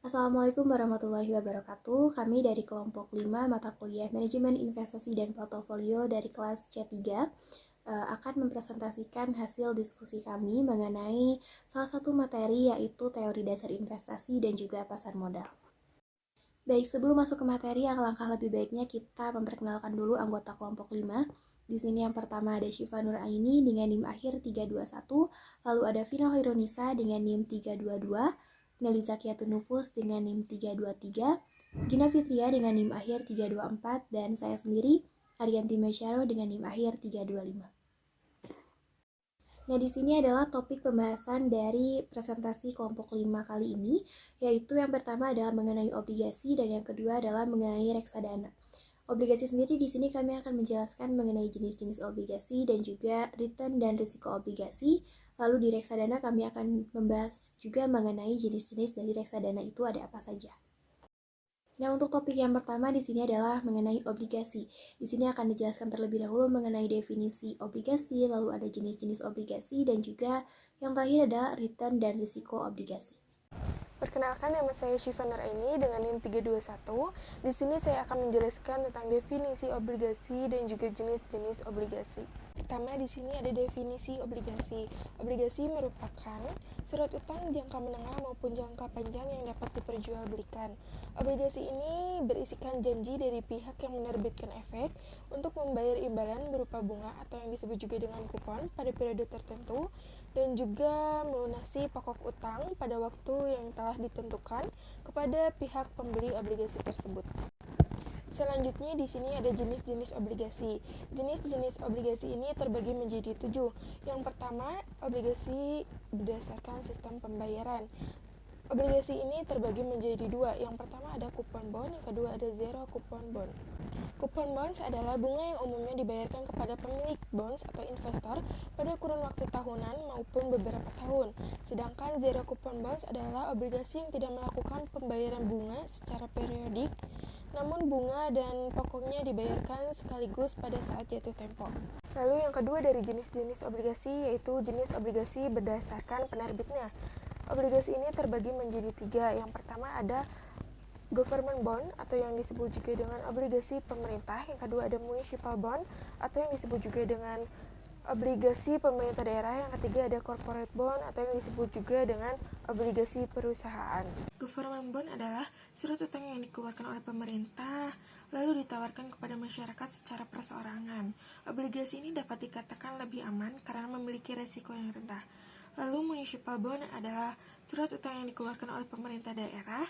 Assalamualaikum warahmatullahi wabarakatuh. Kami dari kelompok 5 mata kuliah Manajemen Investasi dan Portofolio dari kelas C3 akan mempresentasikan hasil diskusi kami mengenai salah satu materi yaitu teori dasar investasi dan juga pasar modal. Baik, sebelum masuk ke materi, langkah lebih baiknya kita memperkenalkan dulu anggota kelompok 5. Di sini yang pertama ada Syifa Nuraini dengan NIM akhir 321, lalu ada Vina Hoironisa dengan NIM 322, Nelly Zakiatun Nufus dengan NIM 323, Gina Fitria dengan NIM akhir 324, dan saya sendiri, Arianti Mesyaro dengan NIM akhir 325. Nah, di sini adalah topik pembahasan dari presentasi kelompok 5 kali ini, yaitu yang pertama adalah mengenai obligasi dan yang kedua adalah mengenai reksadana. Obligasi sendiri di sini kami akan menjelaskan mengenai jenis-jenis obligasi dan juga return dan risiko obligasi. Lalu di reksadana kami akan membahas juga mengenai jenis-jenis dari reksadana itu ada apa saja. Nah, untuk topik yang pertama di sini adalah mengenai obligasi. Di sini akan dijelaskan terlebih dahulu mengenai definisi obligasi, lalu ada jenis-jenis obligasi, dan juga yang terakhir adalah return dan risiko obligasi. Perkenalkan, nama saya Syifa Nuraini dengan NIM 321. Di sini saya akan menjelaskan tentang definisi obligasi dan juga jenis-jenis obligasi. Pertama, di sini ada definisi obligasi. Obligasi merupakan surat utang jangka menengah maupun jangka panjang yang dapat diperjualbelikan. Obligasi ini berisikan janji dari pihak yang menerbitkan efek untuk membayar imbalan berupa bunga atau yang disebut juga dengan kupon pada periode tertentu, dan juga melunasi pokok utang pada waktu yang telah ditentukan kepada pihak pembeli obligasi tersebut. Selanjutnya di sini ada jenis-jenis obligasi. Jenis-jenis obligasi ini terbagi menjadi 7. Yang pertama, obligasi berdasarkan sistem pembayaran. Obligasi ini terbagi menjadi 2. Yang pertama ada coupon bond, yang kedua ada zero coupon bond. Coupon bonds adalah bunga yang umumnya dibayarkan kepada pemilik bonds atau investor pada kurun waktu tahunan maupun beberapa tahun. Sedangkan zero coupon bonds adalah obligasi yang tidak melakukan pembayaran bunga secara periodik, namun bunga dan pokoknya dibayarkan sekaligus pada saat jatuh tempo. Lalu yang kedua dari jenis-jenis obligasi yaitu jenis obligasi berdasarkan penerbitnya. Obligasi ini terbagi menjadi 3. Yang pertama ada government bond atau yang disebut juga dengan obligasi pemerintah. Yang kedua ada municipal bond atau yang disebut juga dengan obligasi pemerintah daerah. Yang ketiga ada corporate bond atau yang disebut juga dengan obligasi perusahaan. Government bond adalah surat utang yang dikeluarkan oleh pemerintah lalu ditawarkan kepada masyarakat secara perseorangan. Obligasi ini dapat dikatakan lebih aman karena memiliki resiko yang rendah. Lalu municipal bond adalah surat utang yang dikeluarkan oleh pemerintah daerah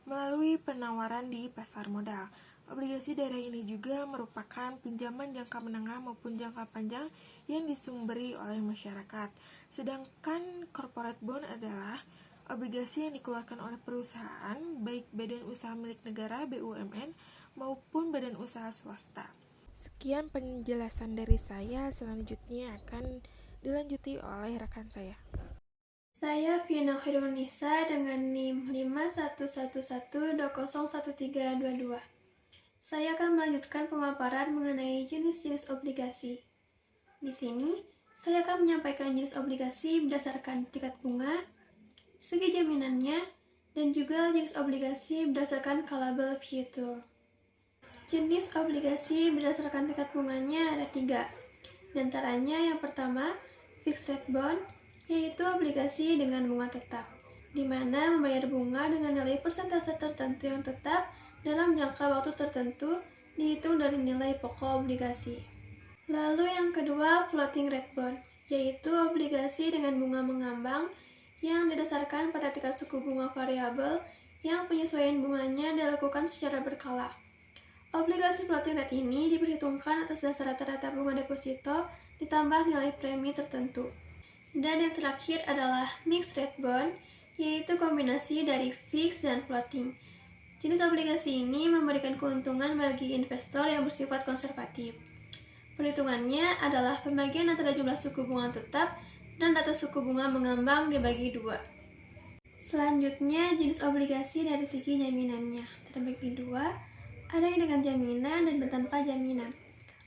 melalui penawaran di pasar modal. Obligasi daerah ini juga merupakan pinjaman jangka menengah maupun jangka panjang yang disumberi oleh masyarakat. Sedangkan corporate bond adalah obligasi yang dikeluarkan oleh perusahaan, baik badan usaha milik negara (BUMN) maupun badan usaha swasta. Sekian penjelasan dari saya, selanjutnya akan dilanjuti oleh rekan saya. Saya Vina Hoironisa dengan NIM 5111201322. Saya akan melanjutkan pemaparan mengenai jenis-jenis obligasi. Di sini, saya akan menyampaikan jenis obligasi berdasarkan tingkat bunga, segi jaminannya, dan juga jenis obligasi berdasarkan callable future. Jenis obligasi berdasarkan tingkat bunganya ada 3. Di antaranya yang pertama, fixed rate bond, yaitu obligasi dengan bunga tetap, di mana membayar bunga dengan nilai persentase tertentu yang tetap dalam jangka waktu tertentu dihitung dari nilai pokok obligasi. Lalu yang kedua, floating rate bond, yaitu obligasi dengan bunga mengambang yang didasarkan pada tingkat suku bunga variabel yang penyesuaian bunganya dilakukan secara berkala. Obligasi floating rate ini diperhitungkan atas dasar rata-rata bunga deposito ditambah nilai premi tertentu. Dan yang terakhir adalah mixed rate bond, yaitu kombinasi dari fixed dan floating. Jenis obligasi ini memberikan keuntungan bagi investor yang bersifat konservatif. Perhitungannya adalah pembagian antara jumlah suku bunga tetap dan data suku bunga mengambang dibagi 2. Selanjutnya, jenis obligasi dari segi jaminannya terbagi 2, ada yang dengan jaminan dan tanpa jaminan.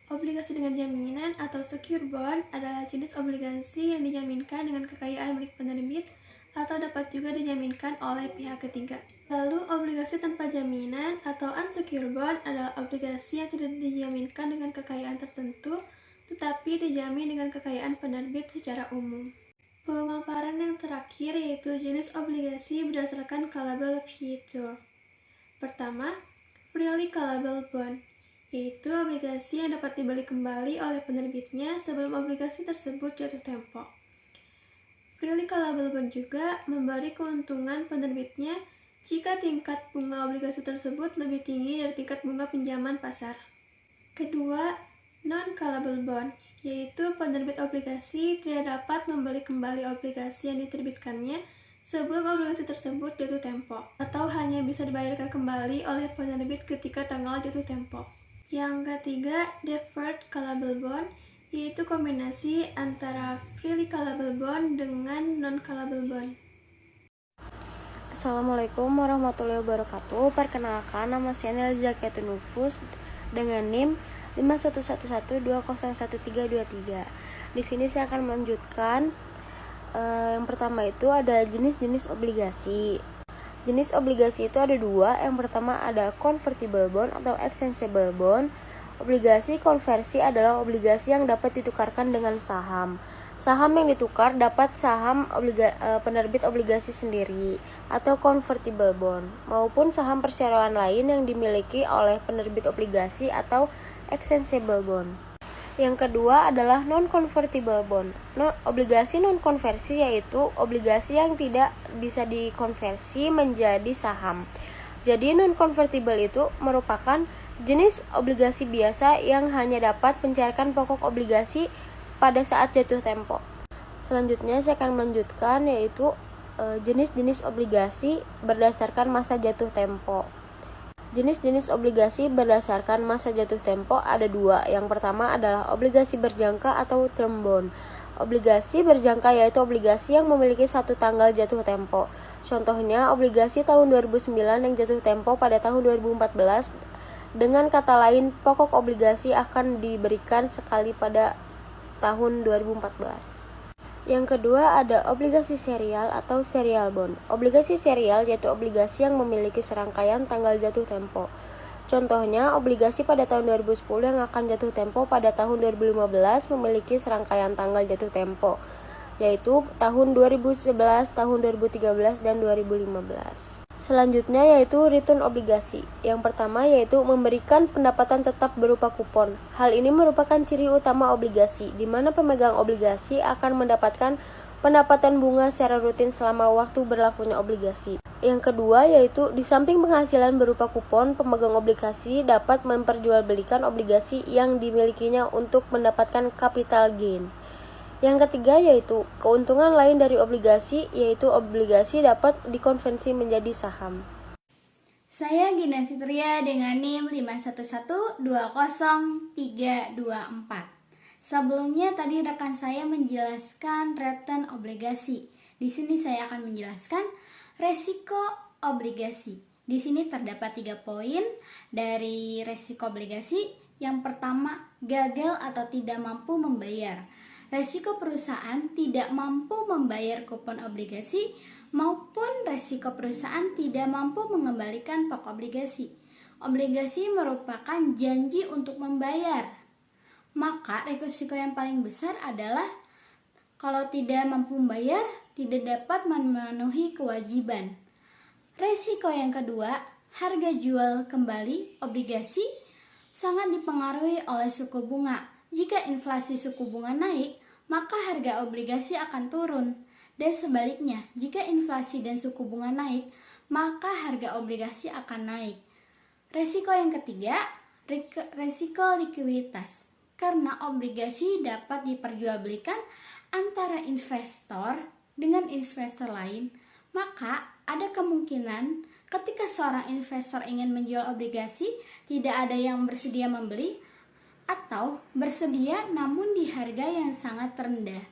Obligasi dengan jaminan atau secure bond adalah jenis obligasi yang dijaminkan dengan kekayaan milik penerbit atau dapat juga dijaminkan oleh pihak ketiga. Lalu, obligasi tanpa jaminan atau unsecured bond adalah obligasi yang tidak dijaminkan dengan kekayaan tertentu, tetapi dijamin dengan kekayaan penerbit secara umum. Pemaparan yang terakhir yaitu jenis obligasi berdasarkan callable feature. Pertama, freely callable bond, yaitu obligasi yang dapat dibeli kembali oleh penerbitnya sebelum obligasi tersebut jatuh tempo. Freely callable bond juga memberi keuntungan penerbitnya jika tingkat bunga obligasi tersebut lebih tinggi dari tingkat bunga pinjaman pasar. Kedua, non-callable bond, yaitu penerbit obligasi tidak dapat membeli kembali obligasi yang diterbitkannya sebelum obligasi tersebut jatuh tempo, atau hanya bisa dibayarkan kembali oleh penerbit ketika tanggal jatuh tempo. Yang ketiga, deferred callable bond, yaitu kombinasi antara freely callable bond dengan non-callable bond. Assalamualaikum warahmatullahi wabarakatuh. Perkenalkan, nama saya Nelza Ketunufus dengan NIM 5111201323. Di sini saya akan melanjutkan yang pertama itu ada jenis-jenis obligasi. Jenis obligasi itu ada dua. Yang pertama ada convertible bond atau exchangeable bond. Obligasi konversi adalah obligasi yang dapat ditukarkan dengan saham. Saham yang ditukar dapat saham penerbit obligasi sendiri atau convertible bond maupun saham perseroan lain yang dimiliki oleh penerbit obligasi atau exchangeable bond. Yang kedua adalah non-convertible bond. Obligasi non-konversi yaitu obligasi yang tidak bisa dikonversi menjadi saham. Jadi non-convertible itu merupakan jenis obligasi biasa yang hanya dapat mencairkan pokok obligasi pada saat jatuh tempo. Selanjutnya saya akan melanjutkan yaitu jenis-jenis obligasi berdasarkan masa jatuh tempo. Jenis-jenis obligasi berdasarkan masa jatuh tempo ada dua. Yang pertama adalah obligasi berjangka atau term bond. Obligasi berjangka yaitu obligasi yang memiliki satu tanggal jatuh tempo. Contohnya obligasi tahun 2009 yang jatuh tempo pada tahun 2014. Dengan kata lain, pokok obligasi akan diberikan sekali pada tahun 2014. Yang kedua ada obligasi serial atau serial bond. Obligasi serial yaitu obligasi yang memiliki serangkaian tanggal jatuh tempo. Contohnya obligasi pada tahun 2010 yang akan jatuh tempo pada tahun 2015 memiliki serangkaian tanggal jatuh tempo, yaitu tahun 2011, tahun 2013, dan 2015. Selanjutnya yaitu return obligasi. Yang pertama yaitu memberikan pendapatan tetap berupa kupon. Hal ini merupakan ciri utama obligasi, di mana pemegang obligasi akan mendapatkan pendapatan bunga secara rutin selama waktu berlakunya obligasi. Yang kedua yaitu di samping penghasilan berupa kupon, pemegang obligasi dapat memperjualbelikan obligasi yang dimilikinya untuk mendapatkan capital gain. Yang ketiga yaitu keuntungan lain dari obligasi, yaitu obligasi dapat dikonversi menjadi saham. Saya Gina Fitria dengan NIM 51120324. Sebelumnya tadi rekan saya menjelaskan return obligasi. Di sini saya akan menjelaskan resiko obligasi. Di sini terdapat 3 poin dari resiko obligasi. Yang pertama, gagal atau tidak mampu membayar. Resiko perusahaan tidak mampu membayar kupon obligasi maupun resiko perusahaan tidak mampu mengembalikan pokok obligasi. Obligasi merupakan janji untuk membayar. Maka resiko yang paling besar adalah kalau tidak mampu membayar, tidak dapat memenuhi kewajiban. Resiko yang kedua, harga jual kembali obligasi sangat dipengaruhi oleh suku bunga. Jika inflasi suku bunga naik, maka harga obligasi akan turun. Dan sebaliknya, jika inflasi dan suku bunga naik, maka harga obligasi akan naik. Resiko yang ketiga, resiko likuiditas. Karena obligasi dapat diperjualbelikan antara investor dengan investor lain, maka ada kemungkinan ketika seorang investor ingin menjual obligasi, tidak ada yang bersedia membeli, atau bersedia namun di harga yang sangat rendah.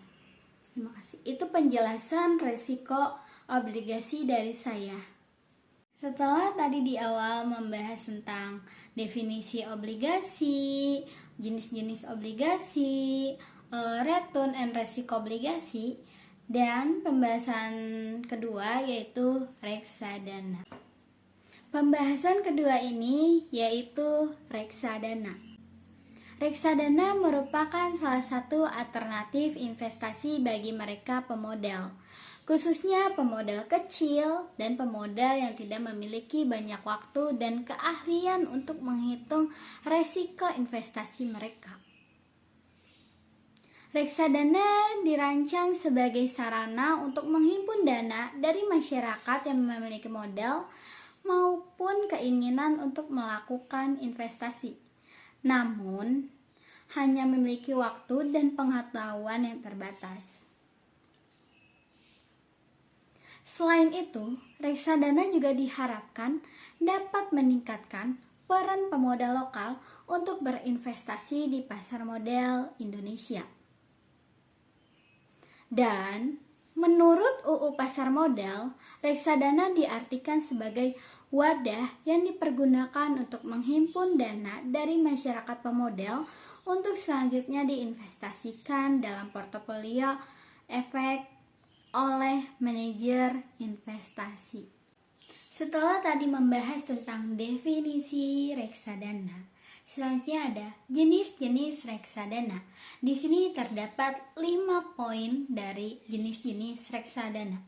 Terima kasih. Itu penjelasan resiko obligasi dari saya. Setelah tadi di awal membahas tentang definisi obligasi, jenis-jenis obligasi, return and resiko obligasi, Dan pembahasan kedua yaitu reksadana. Pembahasan kedua ini yaitu reksadana. Reksadana merupakan salah satu alternatif investasi bagi mereka pemodal, khususnya pemodal kecil dan pemodal yang tidak memiliki banyak waktu dan keahlian untuk menghitung resiko investasi mereka. Reksadana dirancang sebagai sarana untuk menghimpun dana dari masyarakat yang memiliki modal maupun keinginan untuk melakukan investasi, namun hanya memiliki waktu dan pengetahuan yang terbatas. Selain itu, reksadana juga diharapkan dapat meningkatkan peran pemodal lokal untuk berinvestasi di pasar modal Indonesia. Dan menurut UU Pasar Modal, reksadana diartikan sebagai wadah yang dipergunakan untuk menghimpun dana dari masyarakat pemodal untuk selanjutnya diinvestasikan dalam portofolio efek oleh manajer investasi. Setelah tadi membahas tentang definisi reksadana, selanjutnya ada jenis-jenis reksadana. Di sini terdapat 5 poin dari jenis-jenis reksadana.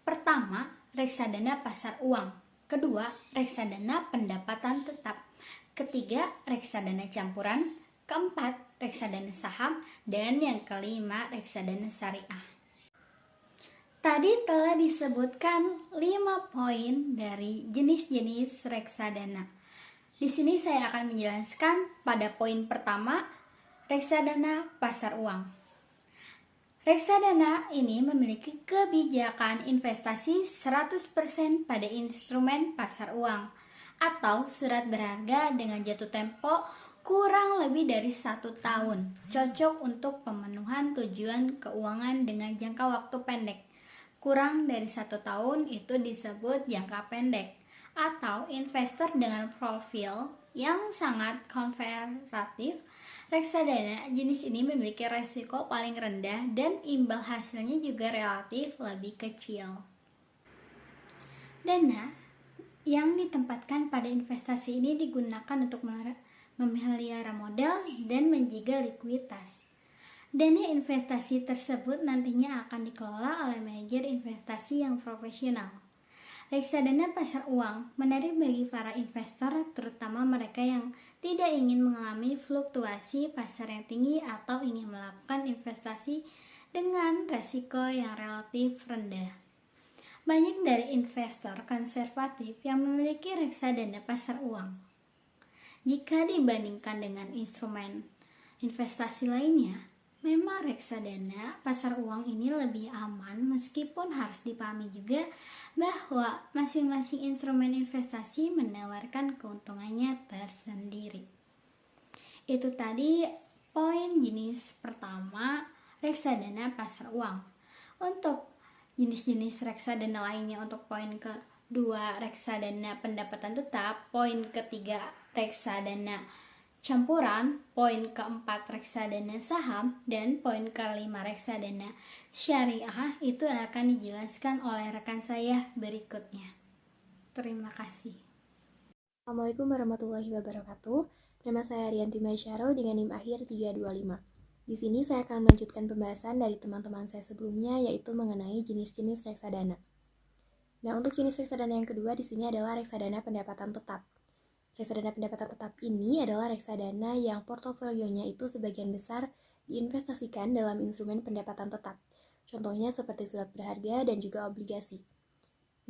Pertama, reksadana pasar uang. Kedua, reksadana pendapatan tetap. Ketiga, reksadana campuran. Keempat, reksadana saham. Dan yang kelima, reksadana syariah. Tadi telah disebutkan 5 poin dari jenis-jenis reksadana. Di sini saya akan menjelaskan pada poin pertama, reksadana pasar uang. Reksadana ini memiliki kebijakan investasi 100% pada instrumen pasar uang atau surat berharga dengan jatuh tempo kurang lebih dari 1 tahun, cocok untuk pemenuhan tujuan keuangan dengan jangka waktu pendek. Kurang dari 1 tahun itu disebut jangka pendek, atau investor dengan profil yang sangat konservatif. Reksadana jenis ini memiliki resiko paling rendah dan imbal hasilnya juga relatif lebih kecil. Dana yang ditempatkan pada investasi ini digunakan untuk memelihara modal dan menjaga likuiditas. Dana investasi tersebut nantinya akan dikelola oleh manajer investasi yang profesional. Reksadana pasar uang menarik bagi para investor, terutama mereka yang tidak ingin mengalami fluktuasi pasar yang tinggi atau ingin melakukan investasi dengan resiko yang relatif rendah. Banyak dari investor konservatif yang memiliki reksadana pasar uang. Jika dibandingkan dengan instrumen investasi lainnya, memang reksadana pasar uang ini lebih aman, meskipun harus dipahami juga bahwa masing-masing instrumen investasi menawarkan keuntungannya tersendiri. Itu tadi poin jenis pertama, reksadana pasar uang. Untuk jenis-jenis reksadana lainnya, untuk poin kedua reksadana pendapatan tetap, poin ketiga reksadana campuran, poin keempat reksadana saham, dan poin kelima reksadana syariah itu akan dijelaskan oleh rekan saya berikutnya. Terima kasih. Assalamualaikum warahmatullahi wabarakatuh. Nama saya Rianti Masyaro dengan NIM akhir 325. Di sini saya akan melanjutkan pembahasan dari teman-teman saya sebelumnya, yaitu mengenai jenis-jenis reksadana. Nah, untuk jenis reksadana yang kedua di sini adalah reksadana pendapatan tetap. Reksadana pendapatan tetap ini adalah reksadana yang portofolionya itu sebagian besar diinvestasikan dalam instrumen pendapatan tetap. Contohnya seperti surat berharga dan juga obligasi.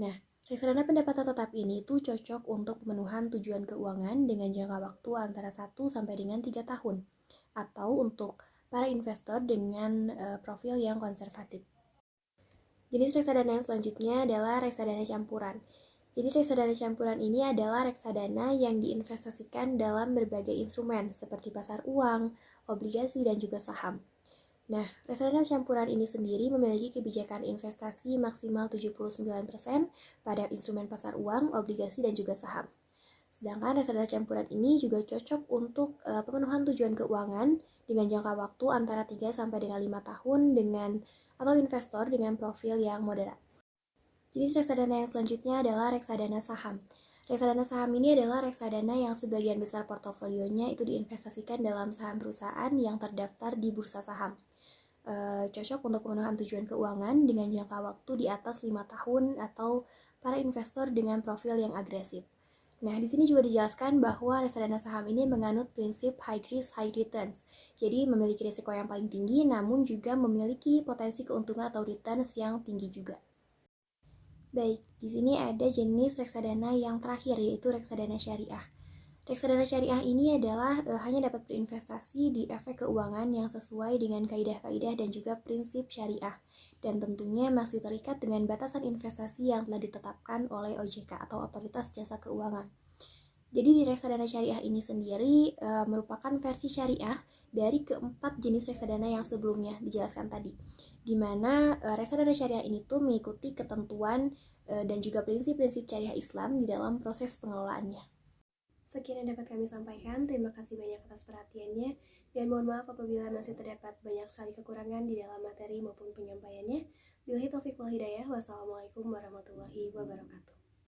Nah, reksadana pendapatan tetap ini itu cocok untuk pemenuhan tujuan keuangan dengan jangka waktu antara 1 sampai dengan 3 tahun, atau untuk para investor dengan profil yang konservatif. Jenis reksadana yang selanjutnya adalah reksadana campuran. Jadi reksadana campuran ini adalah reksadana yang diinvestasikan dalam berbagai instrumen seperti pasar uang, obligasi, dan juga saham. Nah, reksadana campuran ini sendiri memiliki kebijakan investasi maksimal 79% pada instrumen pasar uang, obligasi, dan juga saham. Sedangkan reksadana campuran ini juga cocok untuk pemenuhan tujuan keuangan dengan jangka waktu antara 3 sampai dengan 5 tahun atau investor dengan profil yang moderat. Jenis reksadana yang selanjutnya adalah reksadana saham. Reksadana saham ini adalah reksadana yang sebagian besar portofolionya itu diinvestasikan dalam saham perusahaan yang terdaftar di bursa saham. Cocok untuk pemenuhan tujuan keuangan dengan jangka waktu di atas 5 tahun atau para investor dengan profil yang agresif. Nah, di sini juga dijelaskan bahwa reksadana saham ini menganut prinsip high risk, high returns. Jadi, memiliki risiko yang paling tinggi, namun juga memiliki potensi keuntungan atau returns yang tinggi juga. Baik, di sini ada jenis reksadana yang terakhir, yaitu reksadana syariah. Reksadana syariah ini adalah hanya dapat berinvestasi di efek keuangan yang sesuai dengan kaidah-kaidah dan juga prinsip syariah. Dan tentunya masih terikat dengan batasan investasi yang telah ditetapkan oleh OJK atau Otoritas Jasa Keuangan. Jadi di reksadana syariah ini sendiri merupakan versi syariah dari keempat jenis reksadana yang sebelumnya dijelaskan tadi. Di mana reksadana syariah ini tuh mengikuti ketentuan dan juga prinsip-prinsip syariah Islam di dalam proses pengelolaannya. Sekian yang dapat kami sampaikan. Terima kasih banyak atas perhatiannya. Dan mohon maaf apabila masih terdapat banyak sekali kekurangan di dalam materi maupun penyampaiannya. Billahi taufiq wal hidayah. Wassalamualaikum warahmatullahi wabarakatuh.